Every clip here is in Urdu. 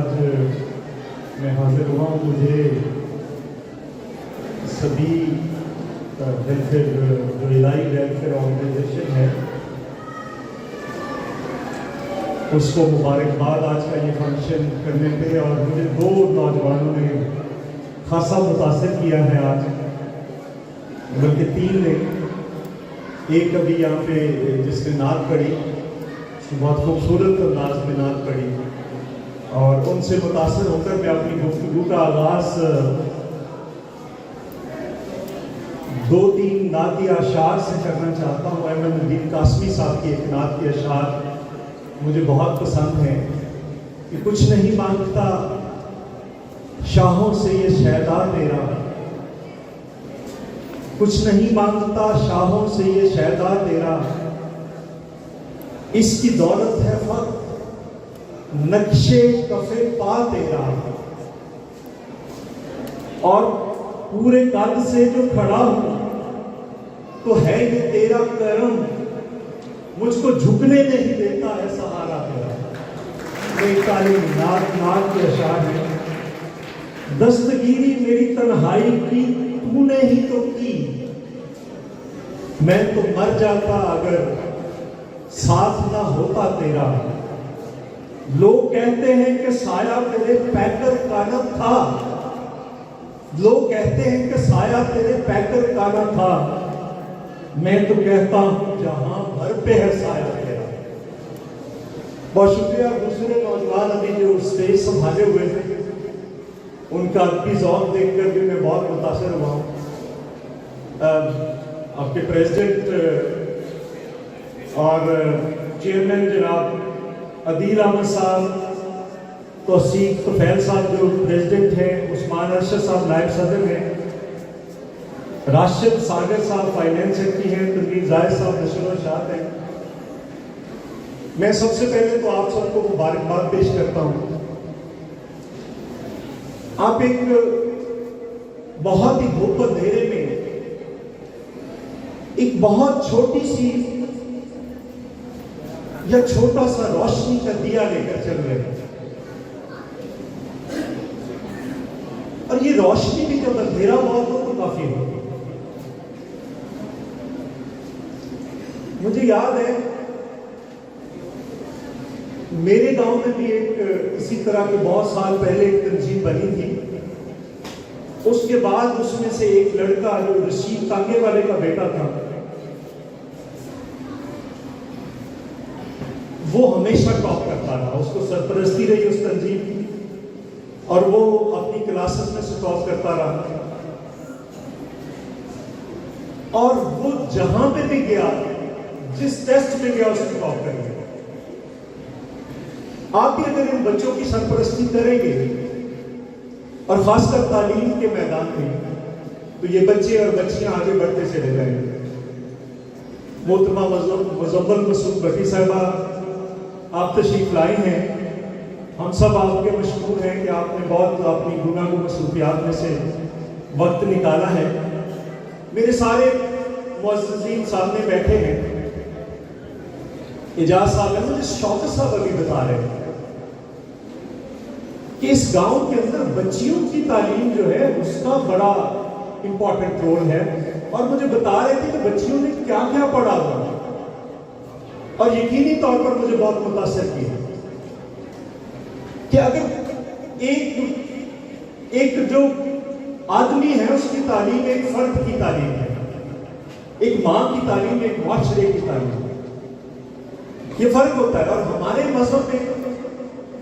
آج میں حاضر ہوا ہوں. مجھے سبھی ویلفیئر جو الہی ویلفیئر آرگنائزیشن ہے اس کو مبارکباد آج کا یہ فنکشن کرنے پہ. اور مجھے دو نوجوانوں نے خاصا متاثر کیا ہے آج، بلکہ تین نے. ایک ابھی یہاں پہ جس نے نعت پڑھی، بہت خوبصورت انداز میں نعت پڑھی، اور ان سے متاثر ہو کر میں اپنی گفتگو کا آغاز دو تین نعتی اشعار سے کرنا چاہتا ہوں. احمد الدین قاسمی صاحب کی ایک نعت کے اشعار مجھے بہت پسند ہیں کہ کچھ نہیں مانگتا شاہوں سے یہ شیدا تیرا، کچھ نہیں مانگتا شاہوں سے یہ شیدا تیرا، اس کی دولت ہے فقط نقشے کفے پا تیرا، اور پورے قد سے جو کھڑا ہوں تو ہے یہ تیرا کرم، مجھ کو جھکنے نہیں دیتا ہے سہارا تیرا. ایک تعلیم نعت کے اشعار ہے. دستگیری میری تنہائی کی تو نے ہی تو کی، میں تو مر جاتا اگر ساتھ نہ ہوتا تیرا. لوگ کہتے ہیں کہ سایہ تیرے پیکر کا نہ تھا، لوگ کہتے ہیں کہ سایہ تیرے پیکر کا نہ تھا، میں تو کہتا ہوں جہاں بھر پہ ہے سایہ تیرا. بہت شکریہ. دوسرے نوجوان ابھی جو اسٹیج سنبھالے ہوئے تھے ان کا بھی ذوق دیکھ کر بھی میں بہت متاثر ہوا ہوں. آپ کے پریزیڈنٹ اور چیئرمین جناب عدیل احمد صاحب، توصیف طفیل صاحب جو پریزیڈنٹ ہیں، عثمان ارشد صاحب نائب صدر ہیں، راشد ساگر صاحب فائنینس سیکرٹری ہیں، تنویر زاہد صاحب نشر و اشاعت ہیں. میں سب سے پہلے تو آپ سب کو مبارکباد پیش کرتا ہوں. آپ ایک بہت ہی دھوپ اندھیرے میں ایک بہت چھوٹی سی یا چھوٹا سا روشنی کا دیا لے کر چل رہے ہیں، اور یہ روشنی بھی جب اندھیرا بہت ہو تو کافی ہو. مجھے یاد ہے میرے گاؤں میں بھی ایک اسی طرح کے بہت سال پہلے ایک تنظیم بنی تھی. اس کے بعد اس میں سے ایک لڑکا جو رشید تانگے والے کا بیٹا تھا، وہ ہمیشہ ٹاپ کرتا رہا. اس کو سرپرستی رہی اس تنظیم کی، اور وہ اپنی کلاسز میں سے ٹاپ کرتا رہا. اور وہ جہاں پہ بھی گیا، جس ٹیسٹ میں گیا، اس کو ٹاپ کر گیا. آپ بھی اگر ان بچوں کی سرپرستی کریں گے، اور خاص کر تعلیم کے میدان میں، تو یہ بچے اور بچیاں آگے بڑھتے چلے جائیں گے. محترمہ مزمل مسعود بٹی صاحبہ، آپ تشریف لائی ہیں. ہم سب آپ کے مشکور ہیں کہ آپ نے بہت اپنی گناہ مصروفیات میں سے وقت نکالا ہے. میرے سارے معززین سامنے بیٹھے ہیں. اجاز صاحب ہیں، مجھے شوکت صاحب ابھی بتا رہے ہیں کہ اس گاؤں کے اندر بچیوں کی تعلیم جو ہے اس کا بڑا امپورٹنٹ رول ہے، اور مجھے بتا رہے تھے کہ بچیوں نے کیا کیا پڑھا ہوا، اور یقینی طور پر مجھے بہت متاثر کیا کہ اگر ایک جو آدمی ہے اس کی تعلیم ایک فرد کی تعلیم ہے، ایک ماں کی تعلیم، ایک معاشرے کی تعلیم، یہ فرق ہوتا ہے. اور ہمارے مذہب میں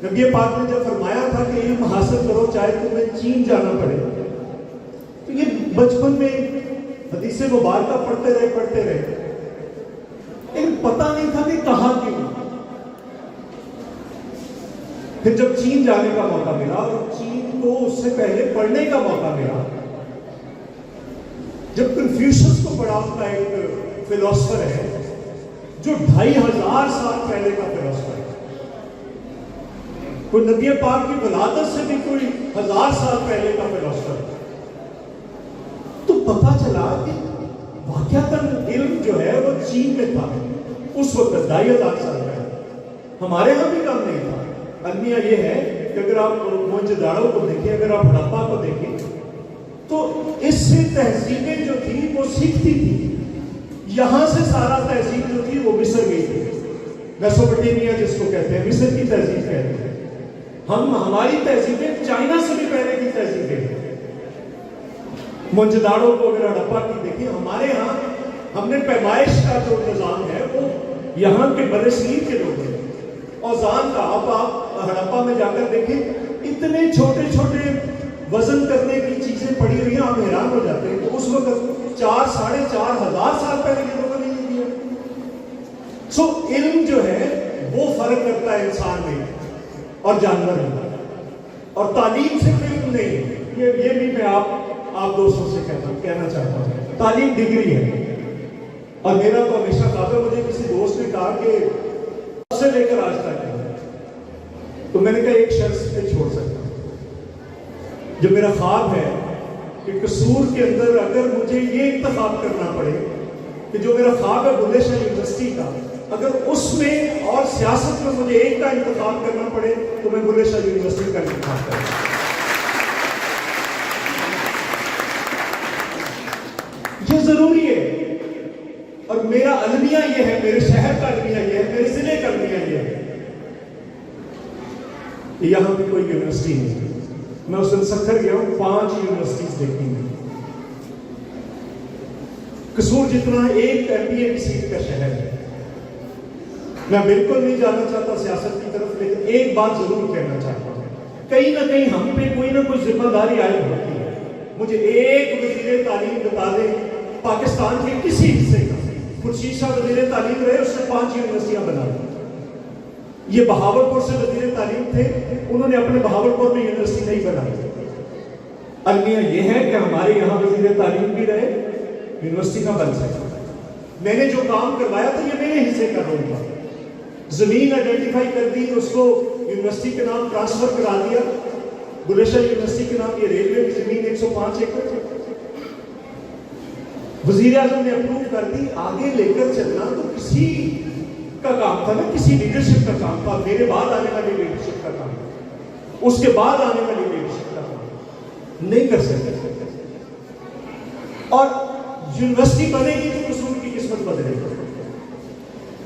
نبی پاک نے جب فرمایا تھا کہ علم حاصل کرو چاہے تمہیں چین جانا پڑے، تو یہ بچپن میں حدیث مبارکہ پڑھتے رہے، لیکن پتہ نہیں تھا کہ کہاں کیوں. پھر جب چین جانے کا موقع ملا، اور چین کو اس سے پہلے پڑھنے کا موقع ملا، جب کنفیوشس کو پڑھا، ان کا ایک فلاسفر ہے جو 2500 سال پہلے کا فلاسفر ہے، کوئی نبی پاک کی ولادت سے بھی کوئی 1000 سال پہلے کا فلاسفر ہے. تو پتہ چلا کہ واقعتاً علم جو ہے وہ چین میں تھا اس وقت 2500 سال پہلے. ہمارے ہاں بھی کم نہیں تھا. المیہ یہ ہے کہ اگر آپ موہنجوداڑو کو دیکھیں, اگر آپ ہڑپا کو دیکھیں, تو اس سے تہذیبیں جو تھی وہ سیکھتی تھی. یہاں سے سارا تہذیب جو تھی وہ مصر گئی تھی. میسوپوٹیمیا جس کو کہتے ہیں, مصر کی تہذیب کہتے ہیں. ہماری تہذیبیں چائنا سے بھی پہلے کی تہذیبیں ہیں. موہنجوداڑو کو اگر ہڑپا کی دیکھیں, ہمارے ہاں ہم نے پیمائش کا جو نظام ہے وہ یہاں کے برصغیر کے لوگ ہیں. اوزان کا آپ ہڑپا میں جا کر دیکھیں, اتنے چھوٹے چھوٹے وزن کرنے کی چیزیں پڑی ہوئی ہیں, آپ حیران ہو جاتے ہیں. تو اس وقت 4,500 سال پہلے کے لوگوں نے یہ دیا. سو علم جو ہے وہ فرق کرتا ہے انسان میں اور جانور میں, اور تعلیم صرف علم نہیں. یہ بھی میں آپ دوستوں سے کہنا چاہتا ہوں, تعلیم ڈگری ہے. اور میرا تو ہمیشہ کہا تھا, مجھے کسی دوست نے کہا کہ سے لے کر آج تک ہے, تو میں نے کہا ایک شخص پہ چھوڑ سکتا ہوں. جو میرا خواب ہے کہ قصور کے اندر اگر مجھے یہ انتخاب کرنا پڑے کہ جو میرا خواب ہے بلے شاہ یونیورسٹی کا, اگر اس میں اور سیاست میں مجھے ایک کا انتخاب کرنا پڑے تو میں بلے شاہ یونیورسٹی کا انتخاب کروں. یہ ضروری ہے. اور میرا المیہ یہ ہے, میرے شہر کا المیہ یہ ہے, میرے ضلع کا المیہ یہ ہے. یہاں پہ کوئی یونیورسٹی نہیں. میں اس دن سکھر گیا ہوں, 5 یونیورسٹیز دیکھی ہیں. قصور جتنا ایک MBA کی سیٹ کا شہر ہے. میں بالکل نہیں جانا چاہتا سیاست کی طرف, لیکن ایک بات ضرور کہنا چاہتا ہوں, کہیں نہ کہیں ہم پہ کوئی نہ کوئی ذمہ داری عائد ہوتی ہے. مجھے ایک وزیر تعلیم بتا دیں پاکستان کے کسی حصے کا. خورشید شاہ وزیر تعلیم رہے, اس نے 5 یونیورسٹیاں بنا دی. یہ بہاولپور سے وزیر تعلیم تھے, انہوں نے اپنے بہاولپور میں یونیورسٹی نہیں بنائی. المیہ یہ ہے کہ ہمارے یہاں وزیر تعلیم بھی رہے, یونیورسٹی نہ بن سکے. میں نے جو کام کروایا تھا یہ میرے حصے کا رول تھا. زمین آئیڈینٹیفائی کر دی, اس کو یونیورسٹی کے نام ٹرانسفر کرا دیا. بلے شاہ یونیورسٹی کے نام یہ ریلوے کی زمین 105 ایکڑ وزیر اعظم نے اپروو کر دی. آگے لے کر چلنا تو کسی کا کام تھا نا, کسی لیڈرشپ کا کام تھا. میرے بعد آنے والی لیڈرشپ کا کام, اس کے بعد آنے والی لیڈرشپ کا کام نہیں کر سکتے. اور یونیورسٹی بنے گی تو قصور کی قسمت بدلے گی.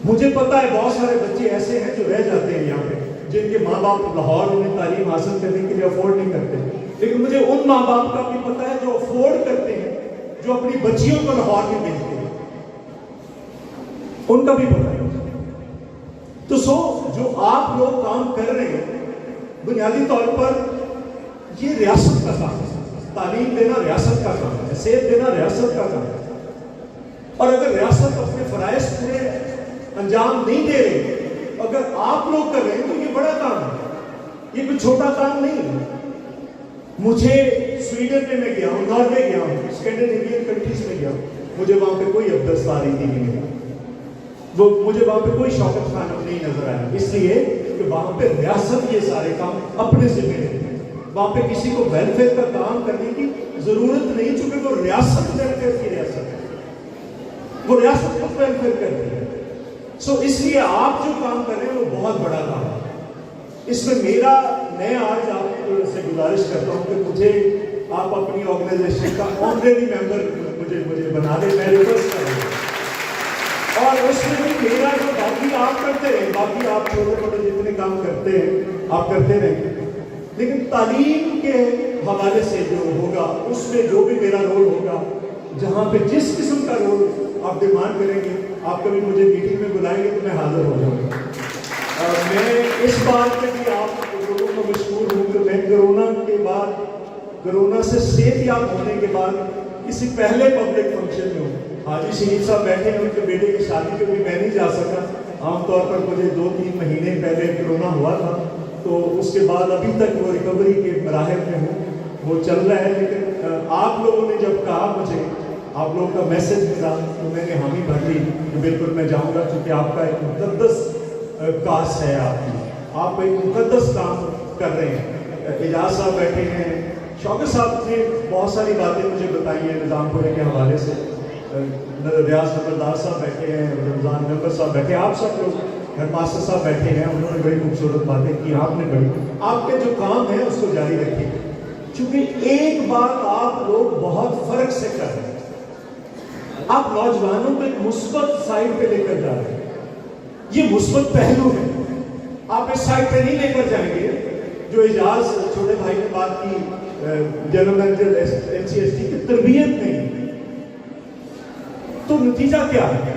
مجھے پتا ہے بہت سارے بچے ایسے ہیں جو رہ جاتے ہیں یہاں پہ, جن کے ماں باپ لاہور انہیں تعلیم حاصل کرنے کے لیے افورڈ نہیں کرتے. لیکن مجھے ان ماں باپ کا بھی پتا ہے جو افورڈ کرتے ہیں, جو اپنی بچیوں کو لاہور میں بھیجتے ہیں, ان کا بھی پتا ہے. تو جو آپ لوگ کام کر رہے ہیں, بنیادی طور پر یہ ریاست کا کام ہے. تعلیم دینا ریاست کا کام ہے, صحت دینا ریاست کا کام ہے. اور اگر ریاست اپنے فرائض پورے انجام نہیں دے رہی, اگر آپ لوگ کر رہے ہیں تو یہ بڑا کام ہے, یہ کوئی چھوٹا کام نہیں ہے. مجھے سویڈن میں گیا ہوں, ناروے گیا ہوں, اسکینڈینیوین کنٹریز میں گیا ہوں, مجھے وہاں پہ کوئی عبدالستاری نہیں ملی. مجھے وہاں پہ کوئی شوکت خانم نہیں نظر آیا, اس لیے کہ وہاں پہ ریاست یہ سارے کام اپنے ذمہ لیتی ہے. وہاں پہ کسی کو ویلفیئر کا کام کرنے کی ضرورت نہیں, چونکہ وہ ریاست ویلفیئر کی ریاست ہے, وہ ریاست خود ویلفیئر کرتی ہے. اس لیے آپ جو کام کر رہے ہیں وہ بہت بڑا کام ہے. اس میں میں آج آپ سے گزارش کرتا ہوں کہ مجھے آپ اپنی آرگنائزیشن کا آنریری ممبر مجھے بنا دیں, میں ریکویسٹ کر رہا ہوں. اور اس میں بھی میرا جو باقی آپ کرتے رہیں, باقی آپ چھوٹے چھوٹے جتنے کام کرتے ہیں آپ کرتے رہیں, لیکن تعلیم کے حوالے سے جو ہوگا اس میں جو بھی میرا رول ہوگا, جہاں پہ جس قسم کا رول آپ ڈیمانڈ کریں گے, آپ کبھی مجھے میٹنگ میں بلائیں گے تو میں حاضر ہو جاؤں گا. میں اس بات پہ بھی آپ لوگوں کو مشکور ہوں کہ میں کرونا سے صحت یاب ہونے کے بعد کسی پہلے پبلک فنکشن میں ہوں. حاجی شہید صاحب بیٹھے ہیں, ان کے بیٹے کی شادی پہ بھی میں نہیں جا سکا. عام طور پر مجھے 2-3 مہینے پہلے کرونا ہوا تھا, تو اس کے بعد ابھی تک وہ ریکوری کے مراحل میں ہوں, وہ چل رہا ہے. لیکن آپ لوگوں نے جب کہا مجھے, آپ لوگوں کا میسج ملا, تو میں نے حامی بھر لی کہ بالکل میں جاؤں گا, کیونکہ آپ کا ایک مقدس کاس ہے, آپ ایک مقدس کام کر رہے ہیں. اعجاز صاحب بیٹھے ہیں, شوکت صاحب نے بہت ساری باتیں مجھے بتائی ہیں نظام پورے کے حوالے سے, ریاض نمبردار صاحب بیٹھے ہیں, رمضان نمبر صاحب بیٹھے ہیں, آپ سب لوگ ہر ماسٹر صاحب بیٹھے ہیں، انہوں نے بڑی خوبصورت باتیں کی، آپ نے بڑی، آپ کے جو کام ہے اس کو جاری رکھیے، چونکہ ایک بات آپ لوگ بہت فرق سے کر رہے ہیں، آپ نوجوانوں کو ایک مثبت سائڈ پہ لے کر جا رہے ہیں، یہ مثبت پہلو ہے، آپ اس سائڈ پہ نہیں لے کر جائیں گے جو اعجاز چھوٹے بھائی نے بات کی جنرل مینیجر NCST کی تربیت نہیں، تو نتیجہ کیا ہے؟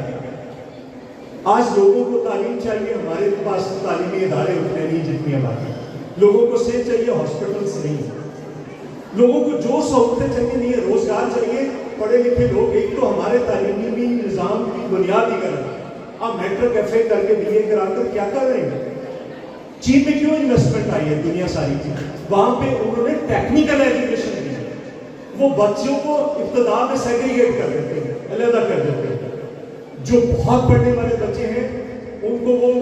آج لوگوں کو تعلیم چاہیے، ہمارے پاس تعلیمی ادارے اتنے نہیں جتنی آبادی، لوگوں کو صحت چاہیے، ہاسپٹلس نہیں، لوگوں کو جو سہولتیں چاہیے نہیں ہے، روزگار چاہیے، پڑھے لکھے لوگ، ایک تو ہمارے تعلیمی نظام کی بنیاد ہی غلط، آپ میٹرک FA کر کے BA کرا کر کیا کر رہے ہیں؟ چین میں کیوں انویسٹمنٹ آئی ہے دنیا ساری کی؟ وہاں پہ انہوں نے ٹیکنیکل ایجوکیشن دی، وہ بچوں کو ابتدا میں سیگریگیٹ کر دیتے ہیں، علیحدہ کر دیتے ہیں، جو بہت پڑھنے والے بچے ہیں ان کو وہ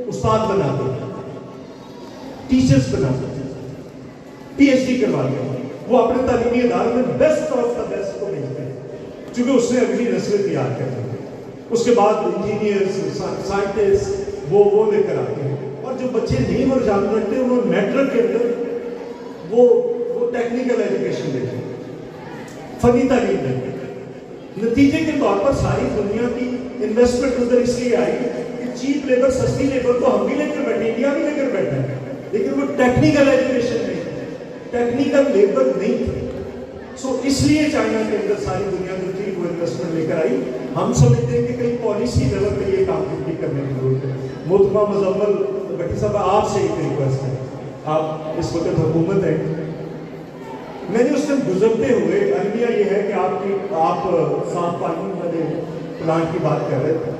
استاد بناتے ہیں، ٹیچرز بناتے ہیں، PhD کرواتے ہیں، وہ اپنے تعلیمی اداروں میں بیسٹ آف دا بیسٹ کو بھیجتے ہیں، چونکہ اس نے اگلی نسلیں تیار کر دی، اس کے بعد انجینئرز، سائنٹسٹ وہ لے کر آتے ہیں، اور جو بچے نہیں رجحان رکھتے ہیں وہ میٹرک کے اندر وہ ٹیکنیکل ایجوکیشن دیتے ہیں، فنی تعلیم دیتے ہیں، نتیجے کے طور پر ساری دنیا کی انویسٹمنٹ ادھر اس لیے آئی کہ چیپ لیبر، سستی لیبر کو ہم بھی لے کر بیٹھے، انڈیا بھی لے کر بیٹھے ہیں، لیکن وہ ٹیکنیکل ایجوکیشن نہیں، ٹیکنیکل لیبر نہیں تھی، سو اس لیے چائنا کے اندر ساری دنیا جو تھی وہ انویسٹمنٹ لے کر آئی۔ ہم سمجھتے ہیں کہ کئی پالیسی لیول پہ یہ کام کرنے کی ضرورت ہے۔ محترمہ مزمل بٹی صاحب، آپ سے ایک ریکویسٹ ہے، آپ اس وقت حکومت ہے، میں نے اس دن گزرتے ہوئے، المیہ یہ ہے کہ آپ صاف پانی والے پلانٹ کی بات کر رہے تھے،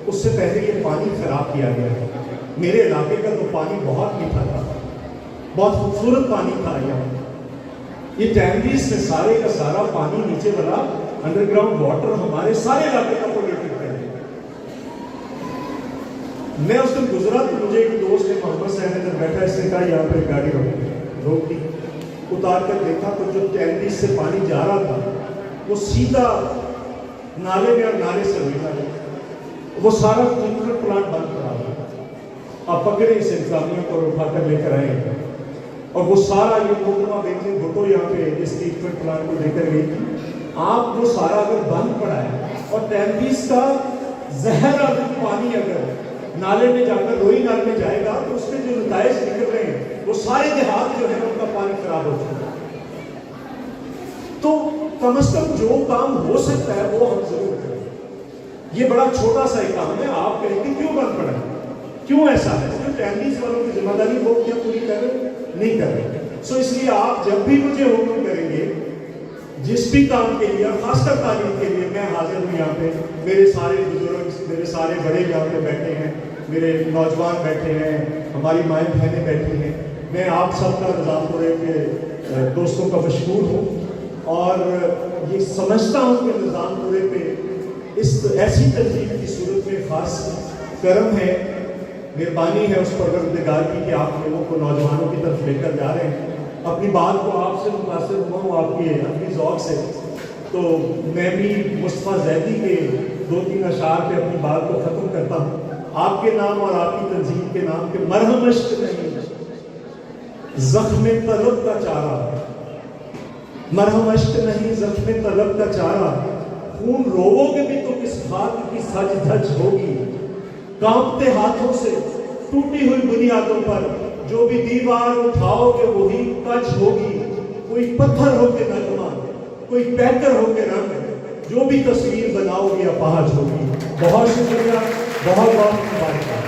اس سے پہلے یہ پانی خراب کیا گیا ہے، میرے علاقے کا تو پانی بہت میٹھا تھا، بہت خوبصورت پانی تھا، یہ ٹینکیز میں سارے کا سارا پانی نیچے والا انڈر گراؤنڈ واٹر ہمارے سارے علاقے کا پولیوٹڈ کر دیا۔ میں اس دن گزرا تو مجھے ایک دوست نے، محمد صاحب نے بیٹھا، اس نے کہا یہاں پہ گاڑی روک دی، اتار کر دیکھا تو جو ٹینکیز سے پانی جا رہا تھا وہ سیدھا نالے میں اور نالے سے نکلا، وہ سارا ٹریٹمنٹ پلانٹ بند کرا ہوا، آپ پکڑے اس انتظامیہ کو اٹھا کر لے کر آئے، اور وہ سارا یہ محترمہ بینظیر بھٹو یہاں پہ اس ٹریٹمنٹ پلانٹ کو لے کر گئی تھی، آپ وہ سارا اگر بند پڑا ہے اور ٹینکیز کا زہر اگر پانی اگر نالے میں جا کر روئی نالے میں جائے گا تو اس میں جو نتائج نکل رہے ہیں وہ سارے دیہات جو ہے ان کا پانی خراب ہو چکا ہے۔ تو کم از کم جو کام ہو سکتا ہے وہ ہم ضرور کریں، یہ بڑا چھوٹا سا ایک کام ہے، آپ کہیں کہ کیوں بند پڑا ہے، کیوں ایسا ہے؟ کیوں ٹینکیز والوں کی ذمہ داری وہ کیا پوری کر رہے نہیں کر رہے؟ سو اس لیے آپ جب بھی مجھے حکم کریں گے جس بھی کام کے لیے، خاص کر تعلیم کے لیے، میں حاضر ہوں یہاں پہ، میرے سارے بزرگ، میرے سارے بڑے یہاں پہ بیٹھے ہیں، میرے نوجوان بیٹھے ہیں، ہماری مائیں بہنیں بیٹھی ہیں، میں آپ سب کا نظام پورے کے دوستوں کا مشکور ہوں، اور یہ سمجھتا ہوں کہ نظام پورے پہ اس ایسی تنظیم کی صورت میں خاص کرم ہے، مہربانی ہے اس پروردگار کی کہ آپ لوگوں کو نوجوانوں کی طرف لے کر جا رہے ہیں۔ اپنی بات کو آپ سے متاثر ہوا ہوں آپ کی اپنی ذوق سے، تو میں بھی مصطفیٰ زیدی کے 2-3 اشعار پہ اپنی بات کو ختم کرتا ہوں، آپ کے نام اور آپ کی تنظیم کے نام کہ مرہم عشق نہیں زخم طلب کا چارہ، مرہم عشق نہیں زخم طلب کا چارہ، خون روو گے بھی تو کس خاک کی سج دھج ہوگی، کانپتے ہاتھوں سے ٹوٹی ہوئی بنیادوں پر جو بھی دیوار اٹھاؤ گے وہی کچ ہوگی، کوئی پتھر ہو کے نغمہ، کوئی پیکر ہو کے رنگ، جو بھی تصویر بناؤ گے اپاہج ہوگی۔ بہت شکریہ، بہت بہت مبارکباد۔